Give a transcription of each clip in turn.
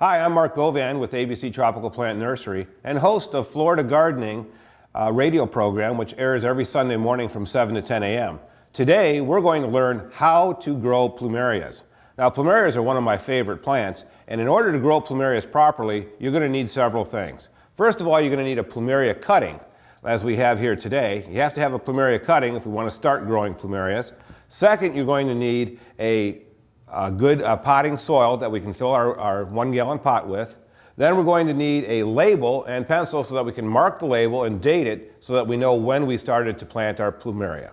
Hi, I'm Mark Govan with ABC Tropical Plant Nursery and host of Florida Gardening radio program, which airs every Sunday morning from 7 to 10 a.m. Today, we're going to learn how to grow plumerias. Now, plumerias are one of my favorite plants, and in order to grow plumerias properly, you're going to need several things. First of all, you're going to need a plumeria cutting, as we have here today. You have to have a plumeria cutting if we want to start growing plumerias. Second, you're going to need a good potting soil that we can fill our 1 gallon pot with. Then we're going to need a label and pencil so that we can mark the label and date it so that we know when we started to plant our plumeria.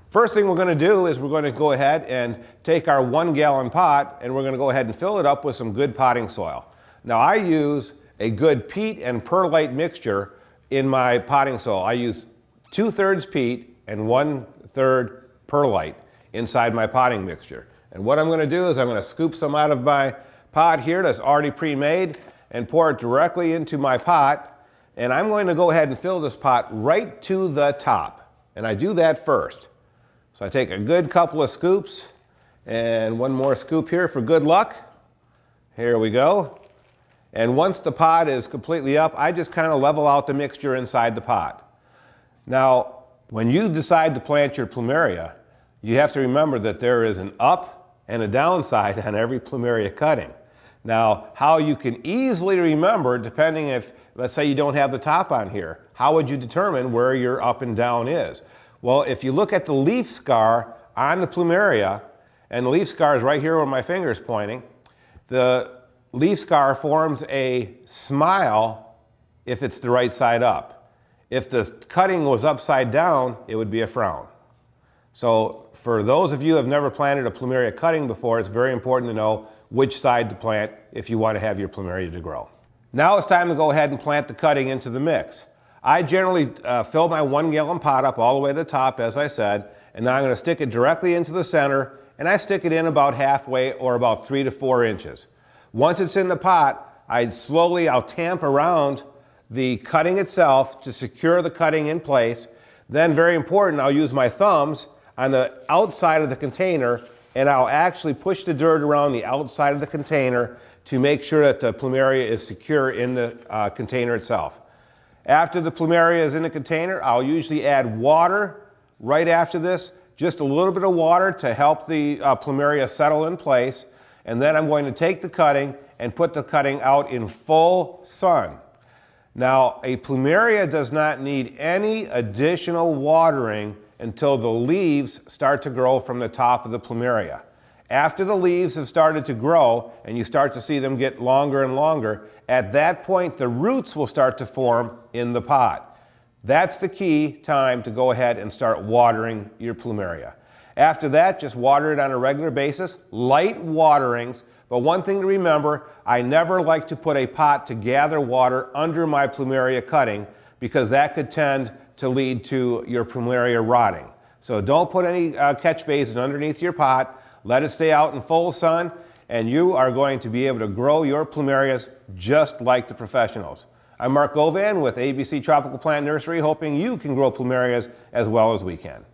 First thing we're going to do is we're going to go ahead and take our 1 gallon pot and we're going to go ahead and fill it up with some good potting soil. Now I use a good peat and perlite mixture in my potting soil. I use 2/3 peat and 1/3 perlite inside my potting mixture. And what I'm going to do is I'm going to scoop some out of my pot here that's already pre-made and pour it directly into my pot. And I'm going to go ahead and fill this pot right to the top. And I do that first. So I take a good couple of scoops and one more scoop here for good luck. Here we go. And once the pot is completely up, I just kind of level out the mixture inside the pot. Now, when you decide to plant your plumeria, you have to remember that there is an up and a downside on every plumeria cutting. Now, how you can easily remember, depending if, let's say you don't have the top on here, how would you determine where your up and down is? Well, if you look at the leaf scar on the plumeria, and the leaf scar is right here where my finger is pointing, the leaf scar forms a smile if it's the right side up. If the cutting was upside down, it would be a frown. So for those of you who have never planted a plumeria cutting before, it's very important to know which side to plant if you want to have your plumeria to grow. Now it's time to go ahead and plant the cutting into the mix. I generally fill my 1 gallon pot up all the way to the top, as I said, and now I'm going to stick it directly into the center, and I stick it in about halfway or about 3 to 4 inches. Once it's in the pot, I'll tamp around the cutting itself to secure the cutting in place. Then, very important, I'll use my thumbs on the outside of the container, and I'll actually push the dirt around the outside of the container to make sure that the plumeria is secure in the container itself. After the plumeria is in the container, I'll usually add water right after this, just a little bit of water to help the plumeria settle in place, and then I'm going to take the cutting and put the cutting out in full sun. Now, a plumeria does not need any additional watering until the leaves start to grow from the top of the plumeria. After the leaves have started to grow and you start to see them get longer and longer, at that point the roots will start to form in the pot. That's the key time to go ahead and start watering your plumeria. After that, just water it on a regular basis, light waterings. But one thing to remember, I never like to put a pot to gather water under my plumeria cutting because that could tend to lead to your plumeria rotting. So don't put any catch basin underneath your pot. Let it stay out in full sun, and you are going to be able to grow your plumerias just like the professionals. I'm Mark Govan with ABC Tropical Plant Nursery, hoping you can grow plumerias as well as we can.